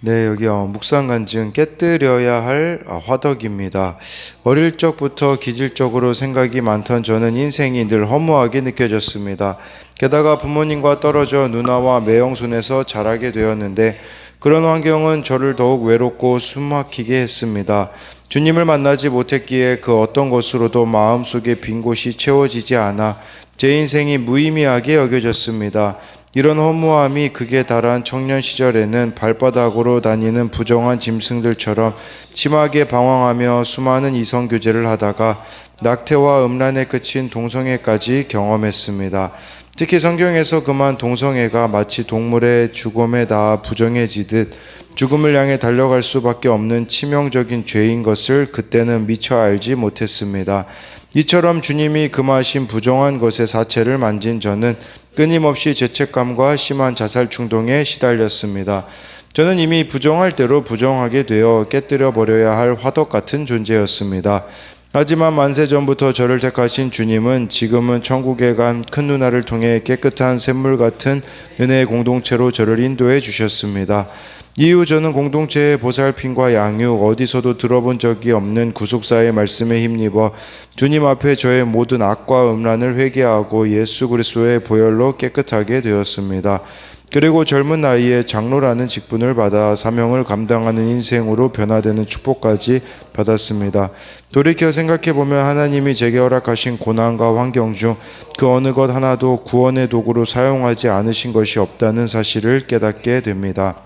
네, 여기 묵상 간증 깨뜨려야 할 화덕입니다. 어릴 적부터 기질적으로 생각이 많던 저는 인생이 늘 허무하게 느껴졌습니다. 게다가 부모님과 떨어져 누나와 매형손에서 자라게 되었는데 그런 환경은 저를 더욱 외롭고 숨막히게 했습니다. 주님을 만나지 못했기에 그 어떤 것으로도 마음속에 빈 곳이 채워지지 않아 제 인생이 무의미하게 여겨졌습니다. 이런 허무함이 극에 달한 청년 시절에는 발바닥으로 다니는 부정한 짐승들처럼 심하게 방황하며 수많은 이성교제를 하다가 낙태와 음란에 그친 동성애까지 경험했습니다. 특히 성경에서 그만 동성애가 마치 동물의 죽음에 닿아 부정해지듯 죽음을 향해 달려갈 수밖에 없는 치명적인 죄인 것을 그때는 미처 알지 못했습니다. 이처럼 주님이 금하신 부정한 것의 사체를 만진 저는 끊임없이 죄책감과 심한 자살 충동에 시달렸습니다. 저는 이미 부정할 대로 부정하게 되어 깨뜨려 버려야 할 화덕 같은 존재였습니다. 하지만 만세 전부터 저를 택하신 주님은 지금은 천국에 간 큰 누나를 통해 깨끗한 샘물 같은 은혜의 공동체로 저를 인도해 주셨습니다. 이후 저는 공동체의 보살핌과 양육, 어디서도 들어본 적이 없는 구속사의 말씀에 힘입어 주님 앞에 저의 모든 악과 음란을 회개하고 예수 그리스도의 보혈로 깨끗하게 되었습니다. 그리고 젊은 나이에 장로라는 직분을 받아 사명을 감당하는 인생으로 변화되는 축복까지 받았습니다. 돌이켜 생각해보면 하나님이 제게 허락하신 고난과 환경 중 그 어느 것 하나도 구원의 도구로 사용하지 않으신 것이 없다는 사실을 깨닫게 됩니다.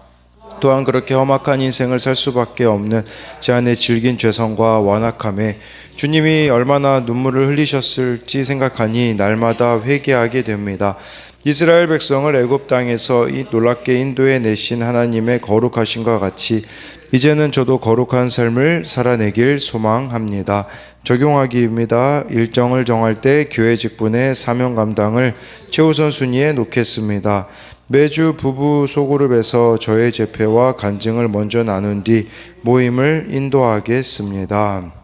또한 그렇게 험악한 인생을 살 수밖에 없는 제 안의 질긴 죄성과 완악함에 주님이 얼마나 눈물을 흘리셨을지 생각하니 날마다 회개하게 됩니다. 이스라엘 백성을 애굽 땅에서 놀랍게 인도해 내신 하나님의 거룩하심과 같이 이제는 저도 거룩한 삶을 살아내길 소망합니다. 적용하기입니다. 일정을 정할 때 교회 직분의 사명 감당을 최우선 순위에 놓겠습니다. 매주 부부 소그룹에서 저의 제패와 간증을 먼저 나눈 뒤 모임을 인도하겠습니다.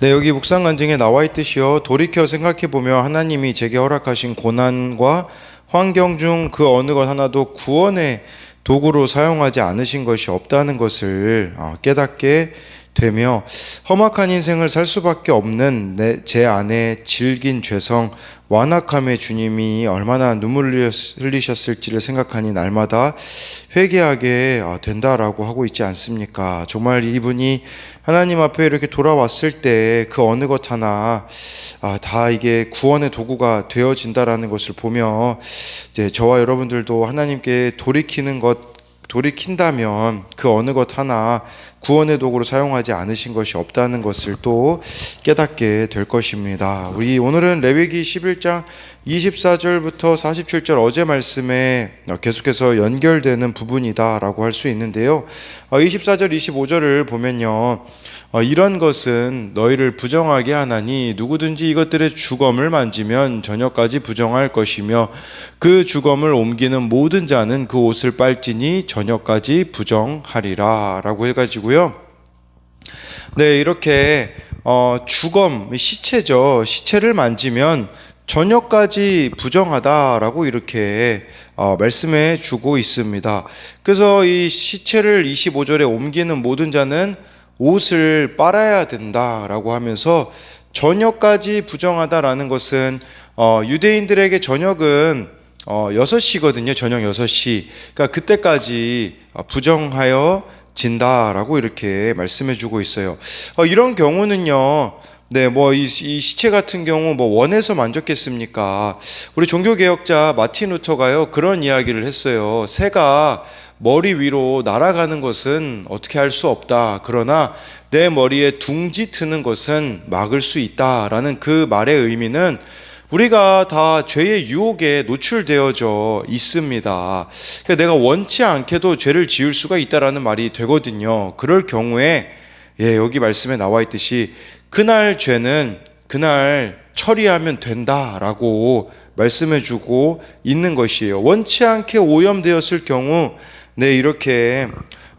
네, 여기 묵상 간증에 나와 있듯이요. 돌이켜 생각해보며 하나님이 제게 허락하신 고난과 환경 중 그 어느 것 하나도 구원의 도구로 사용하지 않으신 것이 없다는 것을 깨닫게 되며 험악한 인생을 살 수밖에 없는 제 안에 질긴 죄성, 완악함의 주님이 얼마나 눈물을 흘리셨을지를 생각하니 날마다 회개하게 된다라고 하고 있지 않습니까? 정말 이분이 하나님 앞에 이렇게 돌아왔을 때 그 어느 것 하나 다 이게 구원의 도구가 되어진다라는 것을 보며 이제 저와 여러분들도 하나님께 돌이킨다면 그 어느 것 하나 구원의 도구로 사용하지 않으신 것이 없다는 것을 또 깨닫게 될 것입니다. 우리 오늘은 레위기 11장 24절부터 47절 어제 말씀에 계속해서 연결되는 부분이다라고 할 수 있는데요. 24절 25절을 보면요. 이런 것은 너희를 부정하게 하나니 누구든지 이것들의 주검을 만지면 저녁까지 부정할 것이며 그 주검을 옮기는 모든 자는 그 옷을 빨지니 저녁까지 부정하리라 라고 해가지고요. 네, 이렇게 주검, 시체죠. 시체를 만지면 저녁까지 부정하다라고 이렇게 말씀해 주고 있습니다. 그래서 이 시체를 25절에 옮기는 모든 자는 옷을 빨아야 된다라고 하면서 저녁까지 부정하다라는 것은 유대인들에게 저녁은 6시거든요. 저녁 6시. 그러니까 그때까지 부정하여 진다라고 이렇게 말씀해 주고 있어요. 이런 경우는요. 네, 이 시체 같은 경우 원에서 만졌겠습니까? 우리 종교개혁자 마틴 루터가요, 그런 이야기를 했어요. 새가 머리 위로 날아가는 것은 어떻게 할 수 없다. 그러나 내 머리에 둥지 트는 것은 막을 수 있다라는 그 말의 의미는 우리가 다 죄의 유혹에 노출되어져 있습니다. 그러니까 내가 원치 않게도 죄를 지을 수가 있다라는 말이 되거든요. 그럴 경우에 여기 말씀에 나와 있듯이 그날 죄는 그날 처리하면 된다라고 말씀해주고 있는 것이에요. 원치 않게 오염되었을 경우 이렇게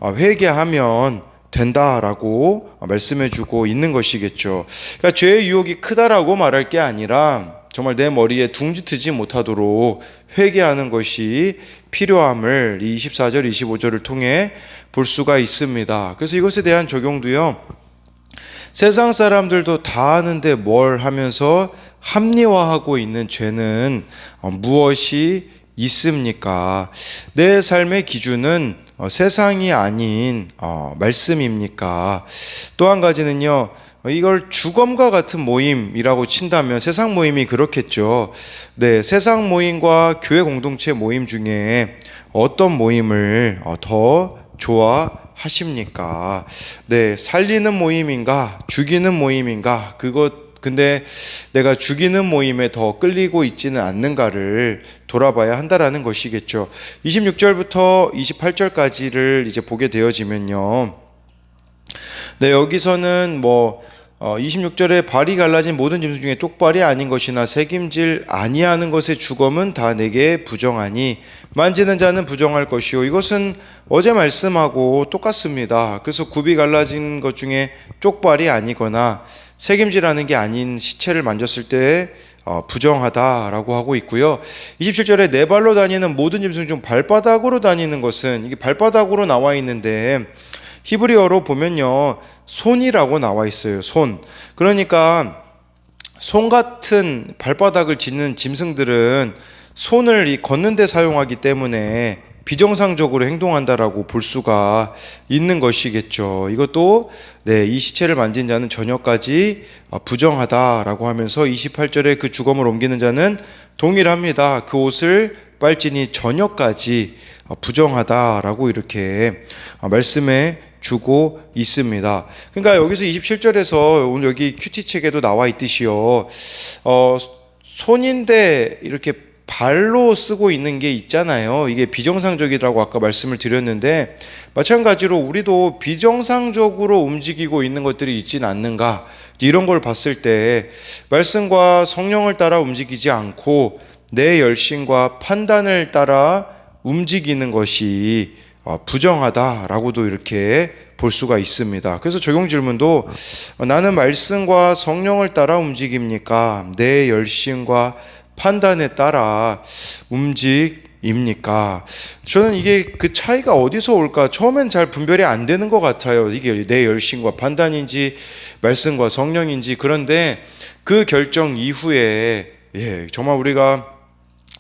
회개하면 된다라고 말씀해주고 있는 것이겠죠. 그러니까 죄의 유혹이 크다라고 말할 게 아니라 정말 내 머리에 둥지트지 못하도록 회개하는 것이 필요함을 이 24절, 25절을 통해 볼 수가 있습니다. 그래서 이것에 대한 적용도요, 세상 사람들도 다 아는데 뭘 하면서 합리화하고 있는 죄는 무엇이 있습니까? 내 삶의 기준은 세상이 아닌 말씀입니까? 또 한 가지는요, 이걸 주검과 같은 모임이라고 친다면 세상 모임이 그렇겠죠. 네, 세상 모임과 교회 공동체 모임 중에 어떤 모임을 더 좋아하십니까? 네, 살리는 모임인가, 죽이는 모임인가, 근데 내가 죽이는 모임에 더 끌리고 있지는 않는가를 돌아봐야 한다라는 것이겠죠. 26절부터 28절까지를 이제 보게 되어지면요. 네, 여기서는 26절에 발이 갈라진 모든 짐승 중에 쪽발이 아닌 것이나 새김질 아니하는 것의 주검은 다 내게 부정하니 만지는 자는 부정할 것이요. 이것은 어제 말씀하고 똑같습니다. 그래서 굽이 갈라진 것 중에 쪽발이 아니거나 새김질하는 게 아닌 시체를 만졌을 때 부정하다라고 하고 있고요. 27절에 네 발로 다니는 모든 짐승 중 발바닥으로 다니는 것은, 이게 발바닥으로 나와 있는데 히브리어로 보면요, 손이라고 나와 있어요. 손. 그러니까 손 같은 발바닥을 짓는 짐승들은 손을 걷는 데 사용하기 때문에 비정상적으로 행동한다라고 볼 수가 있는 것이겠죠. 이것도 이 시체를 만진 자는 저녁까지 부정하다라고 하면서 28절에 그 주검을 옮기는 자는 동일합니다. 그 옷을 빨지니 저녁까지 부정하다라고 이렇게 말씀해 주고 있습니다. 그러니까 여기서 27절에서 오늘 여기 큐티 책에도 나와 있듯이요, 손인데 이렇게 발로 쓰고 있는 게 있잖아요. 이게 비정상적이라고 아까 말씀을 드렸는데, 마찬가지로 우리도 비정상적으로 움직이고 있는 것들이 있지는 않는가, 이런 걸 봤을 때 말씀과 성령을 따라 움직이지 않고 내 열심과 판단을 따라 움직이는 것이 부정하다라고도 이렇게 볼 수가 있습니다. 그래서 적용 질문도, 나는 말씀과 성령을 따라 움직입니까? 내 열심과 판단에 따라 움직입니까? 저는 이게 그 차이가 어디서 올까? 처음엔 잘 분별이 안 되는 것 같아요. 이게 내 열심과 판단인지 말씀과 성령인지. 그런데 그 결정 이후에 정말 우리가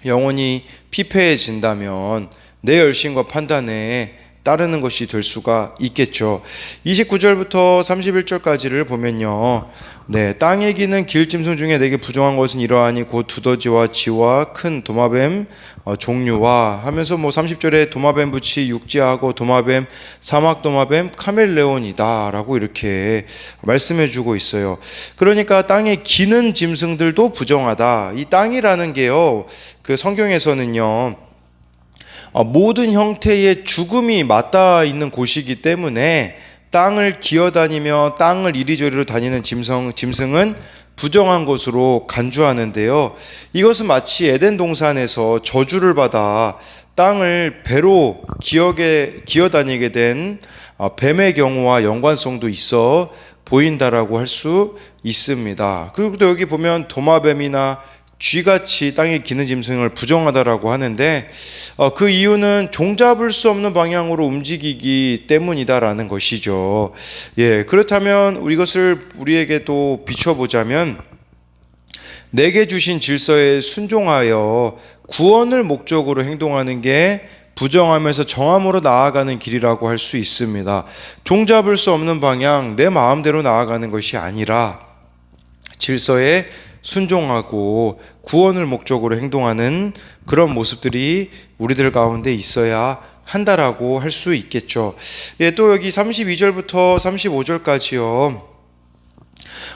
영혼이 피폐해진다면 내 열심과 판단에 따르는 것이 될 수가 있겠죠. 29절부터 31절까지를 보면요, 땅에 기는 길짐승 중에 내게 부정한 것은 이러하니 곧 두더지와 쥐와 큰 도마뱀 종류와 하면서 30절에 도마뱀 부치 육지하고 도마뱀 사막 도마뱀 카멜레온이다 라고 이렇게 말씀해 주고 있어요. 그러니까 땅에 기는 짐승들도 부정하다. 이 땅이라는 게요, 그 성경에서는요, 모든 형태의 죽음이 맞닿아 있는 곳이기 때문에 땅을 기어다니며 땅을 이리저리로 다니는 짐승은 부정한 것으로 간주하는데요. 이것은 마치 에덴 동산에서 저주를 받아 땅을 배로 기어다니게 된 뱀의 경우와 연관성도 있어 보인다라고 할 수 있습니다. 그리고 또 여기 보면 도마뱀이나 쥐같이 땅에 기는 짐승을 부정하다라고 하는데, 그 이유는 종잡을 수 없는 방향으로 움직이기 때문이다라는 것이죠. 그렇다면 이것을 우리에게 또 비춰보자면, 내게 주신 질서에 순종하여 구원을 목적으로 행동하는 게 부정하면서 정함으로 나아가는 길이라고 할 수 있습니다. 종잡을 수 없는 방향, 내 마음대로 나아가는 것이 아니라 질서에 순종하고 구원을 목적으로 행동하는 그런 모습들이 우리들 가운데 있어야 한다라고 할 수 있겠죠. 또 여기 32절부터 35절까지요.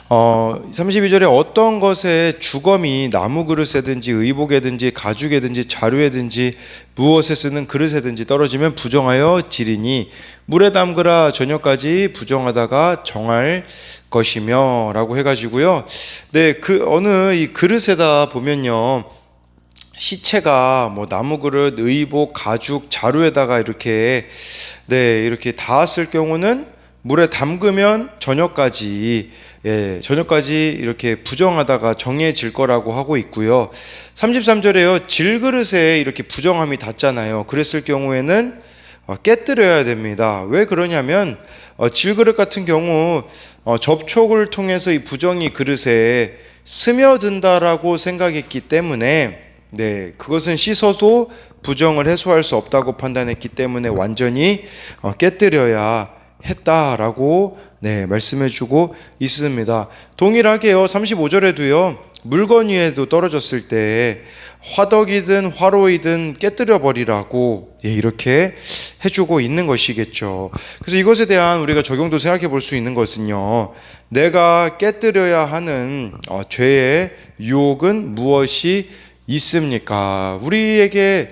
32절에 어떤 것에 주검이 나무 그릇에든지 의복에든지 가죽에든지 자루에든지 무엇에 쓰는 그릇에든지 떨어지면 부정하여 지리니 물에 담그라 저녁까지 부정하다가 정할 것이며 라고 해가지고요. 그 어느 이 그릇에다 보면요, 시체가 나무 그릇, 의복, 가죽, 자루에다가 이렇게 닿았을 경우는 물에 담그면 저녁까지 이렇게 부정하다가 정해질 거라고 하고 있고요. 33절에요. 질그릇에 이렇게 부정함이 닿잖아요. 그랬을 경우에는 깨뜨려야 됩니다. 왜 그러냐면 질그릇 같은 경우 접촉을 통해서 이 부정이 그릇에 스며든다라고 생각했기 때문에 그것은 씻어도 부정을 해소할 수 없다고 판단했기 때문에 완전히 깨뜨려야 했다라고 말씀해주고 있습니다. 동일하게요. 35절에도요. 물건 위에도 떨어졌을 때 화덕이든 화로이든 깨뜨려 버리라고 이렇게 해주고 있는 것이겠죠. 그래서 이것에 대한 우리가 적용도 생각해 볼 수 있는 것은요. 내가 깨뜨려야 하는 죄의 유혹은 무엇이 있습니까? 우리에게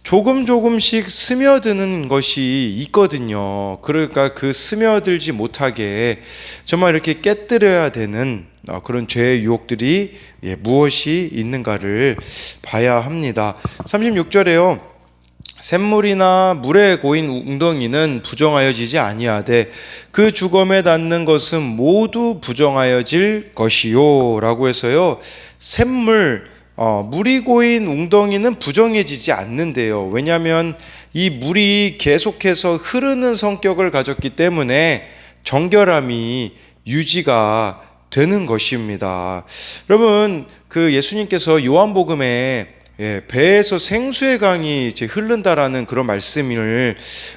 조금씩 스며드는 것이 있거든요. 그러니까 그 스며들지 못하게 정말 이렇게 깨뜨려야 되는 그런 죄의 유혹들이 무엇이 있는가를 봐야 합니다. 36절에요. 샘물이나 물에 고인 웅덩이는 부정하여지지 아니하되 그 주검에 닿는 것은 모두 부정하여질 것이요 라고 해서요. 샘물, 물이 고인 웅덩이는 부정해지지 않는데요. 왜냐하면 이 물이 계속해서 흐르는 성격을 가졌기 때문에 정결함이 유지가 되는 것입니다. 여러분, 그 예수님께서 요한복음에 배에서 생수의 강이 이제 흐른다라는 그런 말씀을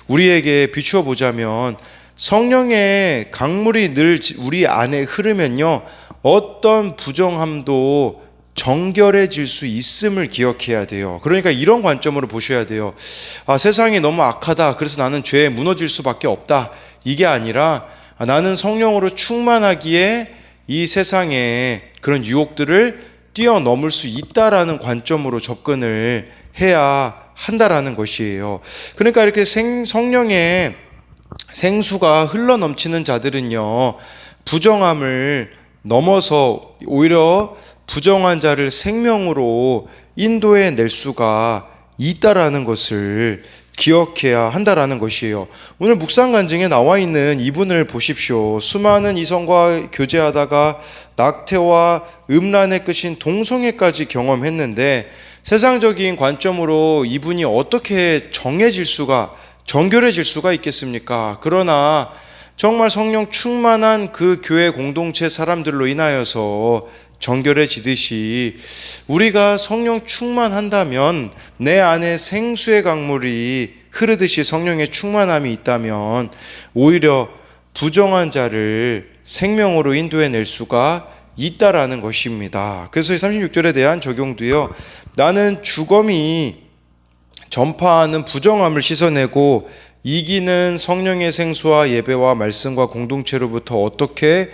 우리에게 비추어 보자면 성령의 강물이 늘 우리 안에 흐르면요, 어떤 부정함도 정결해질 수 있음을 기억해야 돼요. 그러니까 이런 관점으로 보셔야 돼요. 세상이 너무 악하다, 그래서 나는 죄에 무너질 수밖에 없다, 이게 아니라 나는 성령으로 충만하기에 이 세상에 그런 유혹들을 뛰어넘을 수 있다라는 관점으로 접근을 해야 한다라는 것이에요. 그러니까 이렇게 성령의 생수가 흘러넘치는 자들은요, 부정함을 넘어서 오히려 부정한 자를 생명으로 인도해 낼 수가 있다라는 것을 기억해야 한다라는 것이에요. 오늘 묵상 간증에 나와 있는 이분을 보십시오. 수많은 이성과 교제하다가 낙태와 음란의 끝인 동성애까지 경험했는데 세상적인 관점으로 이분이 어떻게 정결해질 수가 있겠습니까? 그러나 정말 성령 충만한 그 교회 공동체 사람들로 인하여서 정결해지듯이 우리가 성령 충만한다면, 내 안에 생수의 강물이 흐르듯이 성령의 충만함이 있다면 오히려 부정한 자를 생명으로 인도해낼 수가 있다라는 것입니다. 그래서 36절에 대한 적용도요. 나는 주검이 전파하는 부정함을 씻어내고 이기는 성령의 생수와 예배와 말씀과 공동체로부터 어떻게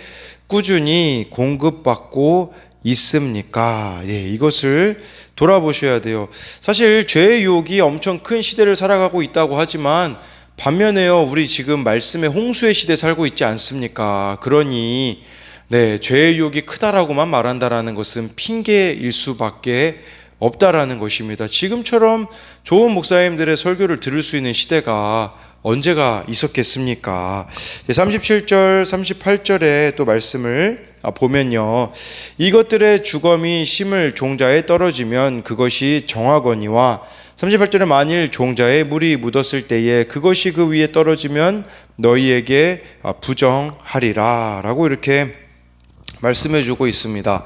꾸준히 공급받고 있습니까? 이것을 돌아보셔야 돼요. 사실 죄의 유혹이 엄청 큰 시대를 살아가고 있다고 하지만 반면에요, 우리 지금 말씀의 홍수의 시대에 살고 있지 않습니까? 그러니 죄의 유혹이 크다라고만 말한다라는 것은 핑계일 수밖에 없다라는 것입니다. 지금처럼 좋은 목사님들의 설교를 들을 수 있는 시대가 언제가 있었겠습니까? 37절, 38절에 또 말씀을 보면요. 이것들의 주검이 심을 종자에 떨어지면 그것이 정하거니와 38절에 만일 종자에 물이 묻었을 때에 그것이 그 위에 떨어지면 너희에게 부정하리라 라고 이렇게 말씀해 주고 있습니다.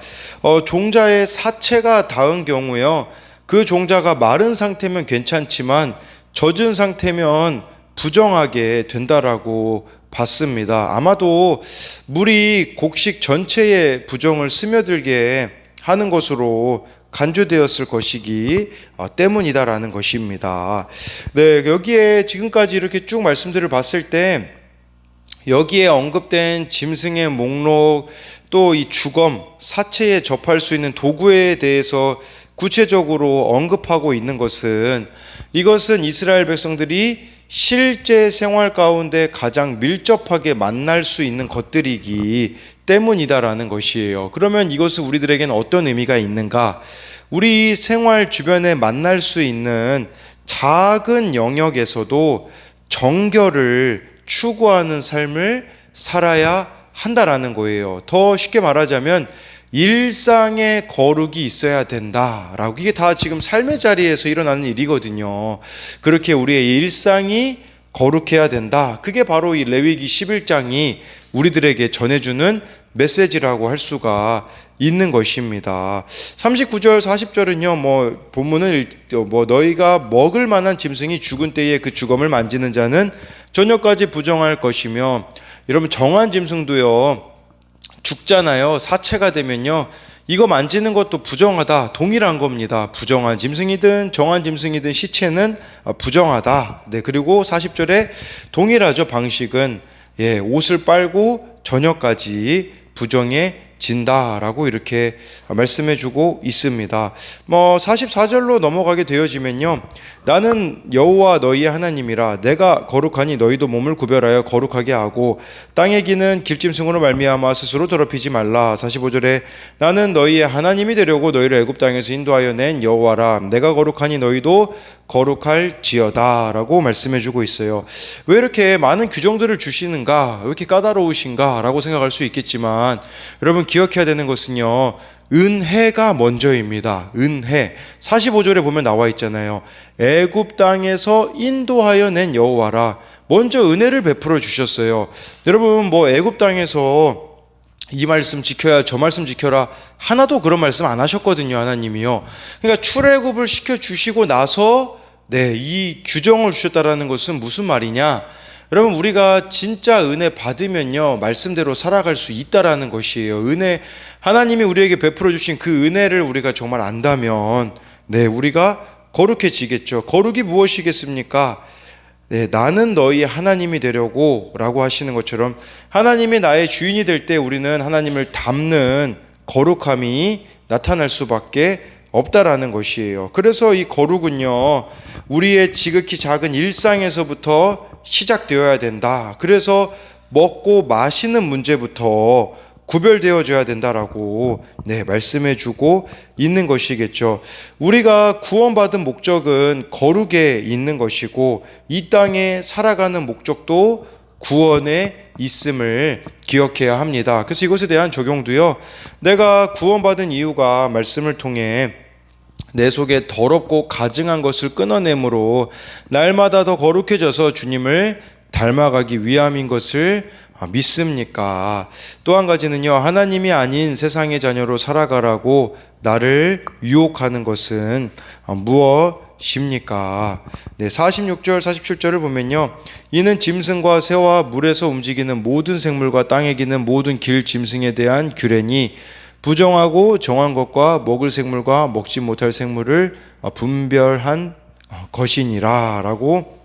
종자에 사체가 닿은 경우요, 그 종자가 마른 상태면 괜찮지만 젖은 상태면 부정하게 된다라고 봤습니다. 아마도 물이 곡식 전체에 부정을 스며들게 하는 것으로 간주되었을 것이기 때문이다라는 것입니다. 여기에 지금까지 이렇게 쭉 말씀들을 봤을 때 여기에 언급된 짐승의 목록, 또 이 주검, 사체에 접할 수 있는 도구에 대해서 구체적으로 언급하고 있는 것은, 이것은 이스라엘 백성들이 실제 생활 가운데 가장 밀접하게 만날 수 있는 것들이기 때문이다라는 것이에요. 그러면 이것은 우리들에게는 어떤 의미가 있는가? 우리 생활 주변에 만날 수 있는 작은 영역에서도 정결을 추구하는 삶을 살아야 한다라는 거예요. 더 쉽게 말하자면 일상의 거룩이 있어야 된다라고. 이게 다 지금 삶의 자리에서 일어나는 일이거든요. 그렇게 우리의 일상이 거룩해야 된다. 그게 바로 이 레위기 11장이 우리들에게 전해주는 메시지라고 할 수가 있는 것입니다. 39절 40절은요 본문은 너희가 먹을 만한 짐승이 죽은 때에 그 주검을 만지는 자는 저녁까지 부정할 것이며, 여러분 정한 짐승도요 죽잖아요. 사체가 되면요 이거 만지는 것도 부정하다, 동일한 겁니다. 부정한 짐승이든 정한 짐승이든 시체는 부정하다. 네, 그리고 40절에 동일하죠. 방식은 옷을 빨고 저녁까지 부정해진다라고 이렇게 말씀해주고 있습니다. 44절로 넘어가게 되어지면요, 나는 여호와 너희의 하나님이라. 내가 거룩하니 너희도 몸을 구별하여 거룩하게 하고 땅에 기는 길짐승으로 말미암아 스스로 더럽히지 말라. 45절에 나는 너희의 하나님이 되려고 너희를 애굽 땅에서 인도하여 낸 여호와라. 내가 거룩하니 너희도 거룩할지어다 라고 말씀해주고 있어요. 왜 이렇게 많은 규정들을 주시는가, 왜 이렇게 까다로우신가 라고 생각할 수 있겠지만, 여러분 기억해야 되는 것은요 은혜가 먼저입니다. 은혜. 45절에 보면 나와 있잖아요. 애굽 땅에서 인도하여 낸 여호와라. 먼저 은혜를 베풀어 주셨어요. 여러분 애굽 땅에서 이 말씀 지켜야 저 말씀 지켜라 하나도 그런 말씀 안 하셨거든요. 하나님이요. 그러니까 출애굽을 시켜주시고 나서 이 규정을 주셨다라는 것은 무슨 말이냐, 여러분 우리가 진짜 은혜 받으면요 말씀대로 살아갈 수 있다라는 것이에요. 은혜, 하나님이 우리에게 베풀어 주신 그 은혜를 우리가 정말 안다면 우리가 거룩해지겠죠. 거룩이 무엇이겠습니까? 나는 너희 하나님이 되려고 라고 하시는 것처럼, 하나님이 나의 주인이 될 때 우리는 하나님을 닮는 거룩함이 나타날 수밖에 없다라는 것이에요. 그래서 이 거룩은요 우리의 지극히 작은 일상에서부터 시작되어야 된다. 그래서 먹고 마시는 문제부터 구별되어져야 된다라고 말씀해주고 있는 것이겠죠. 우리가 구원받은 목적은 거룩에 있는 것이고, 이 땅에 살아가는 목적도 구원에 있음을 기억해야 합니다. 그래서 이것에 대한 적용도요, 내가 구원받은 이유가 말씀을 통해 내 속에 더럽고 가증한 것을 끊어내므로 날마다 더 거룩해져서 주님을 닮아가기 위함인 것을 믿습니까? 또 한 가지는요, 하나님이 아닌 세상의 자녀로 살아가라고 나를 유혹하는 것은 무엇입니까? 46절 47절을 보면요, 이는 짐승과 새와 물에서 움직이는 모든 생물과 땅에 기는 모든 길 짐승에 대한 규례니 부정하고 정한 것과 먹을 생물과 먹지 못할 생물을 분별한 것이니라 라고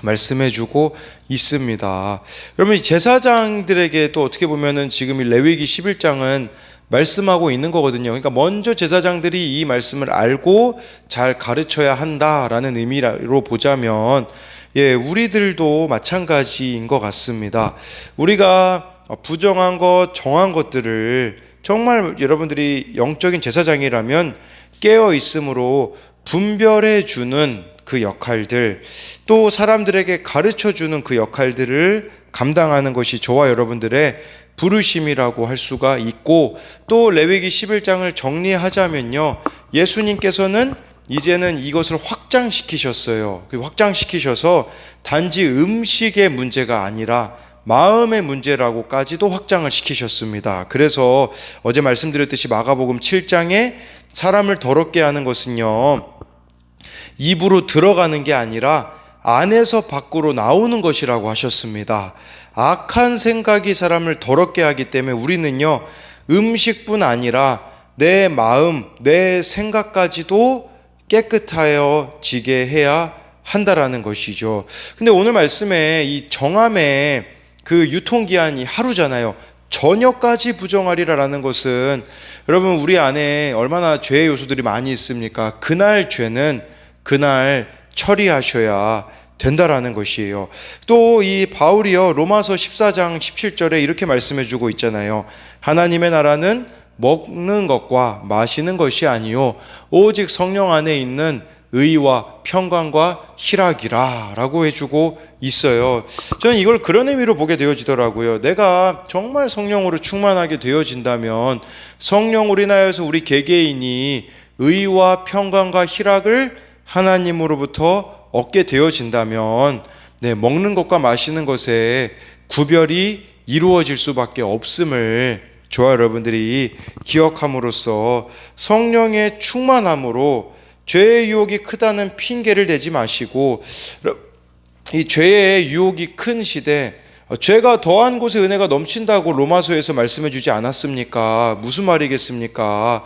말씀해주고 있습니다. 여러분, 이 제사장들에게 또 어떻게 보면은 지금 이 레위기 11장은 말씀하고 있는 거거든요. 그러니까 먼저 제사장들이 이 말씀을 알고 잘 가르쳐야 한다라는 의미로 보자면, 우리들도 마찬가지인 것 같습니다. 우리가 부정한 것, 정한 것들을 정말 여러분들이 영적인 제사장이라면 깨어 있으므로 분별해 주는 그 역할들, 또 사람들에게 가르쳐 주는 그 역할들을 감당하는 것이 저와 여러분들의 부르심이라고 할 수가 있고, 또 레위기 11장을 정리하자면요, 예수님께서는 이제는 이것을 확장시키셨어요. 확장시키셔서 단지 음식의 문제가 아니라 마음의 문제라고까지도 확장을 시키셨습니다. 그래서 어제 말씀드렸듯이 마가복음 7장에 사람을 더럽게 하는 것은요, 입으로 들어가는 게 아니라 안에서 밖으로 나오는 것이라고 하셨습니다. 악한 생각이 사람을 더럽게 하기 때문에 우리는요, 음식뿐 아니라 내 마음, 내 생각까지도 깨끗하여지게 해야 한다라는 것이죠. 근데 오늘 말씀에 이 정함의 그 유통기한이 하루잖아요. 저녁까지 부정하리라라는 것은, 여러분 우리 안에 얼마나 죄의 요소들이 많이 있습니까? 그날 죄는 그날 처리하셔야 된다라는 것이에요. 또 이 바울이요, 로마서 14장 17절에 이렇게 말씀해주고 있잖아요. 하나님의 나라는 먹는 것과 마시는 것이 아니요 오직 성령 안에 있는 의와 평강과 희락이라 라고 해주고 있어요. 저는 이걸 그런 의미로 보게 되어지더라고요. 내가 정말 성령으로 충만하게 되어진다면 성령으로 인하여서 우리 개개인이 의와 평강과 희락을 하나님으로부터 얻게 되어진다면 먹는 것과 마시는 것에 구별이 이루어질 수밖에 없음을 저와 여러분들이 기억함으로써 성령의 충만함으로 죄의 유혹이 크다는 핑계를 대지 마시고, 이 죄의 유혹이 큰 시대, 죄가 더한 곳에 은혜가 넘친다고 로마서에서 말씀해 주지 않았습니까? 무슨 말이겠습니까?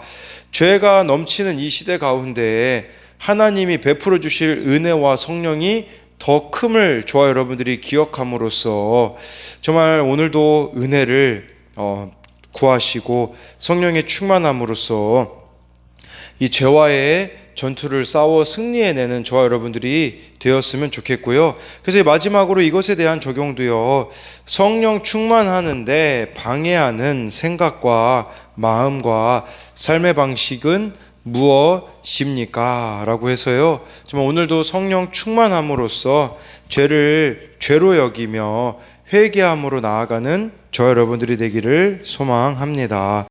죄가 넘치는 이 시대 가운데 하나님이 베풀어 주실 은혜와 성령이 더 큼을 저와 여러분들이 기억함으로써 정말 오늘도 은혜를 구하시고 성령의 충만함으로써 이 죄와의 전투를 싸워 승리해내는 저와 여러분들이 되었으면 좋겠고요. 그래서 마지막으로 이것에 대한 적용도요. 성령 충만하는데 방해하는 생각과 마음과 삶의 방식은 무엇입니까? 라고 해서요. 정말 오늘도 성령 충만함으로써 죄를 죄로 여기며 회개함으로 나아가는 저 여러분들이 되기를 소망합니다.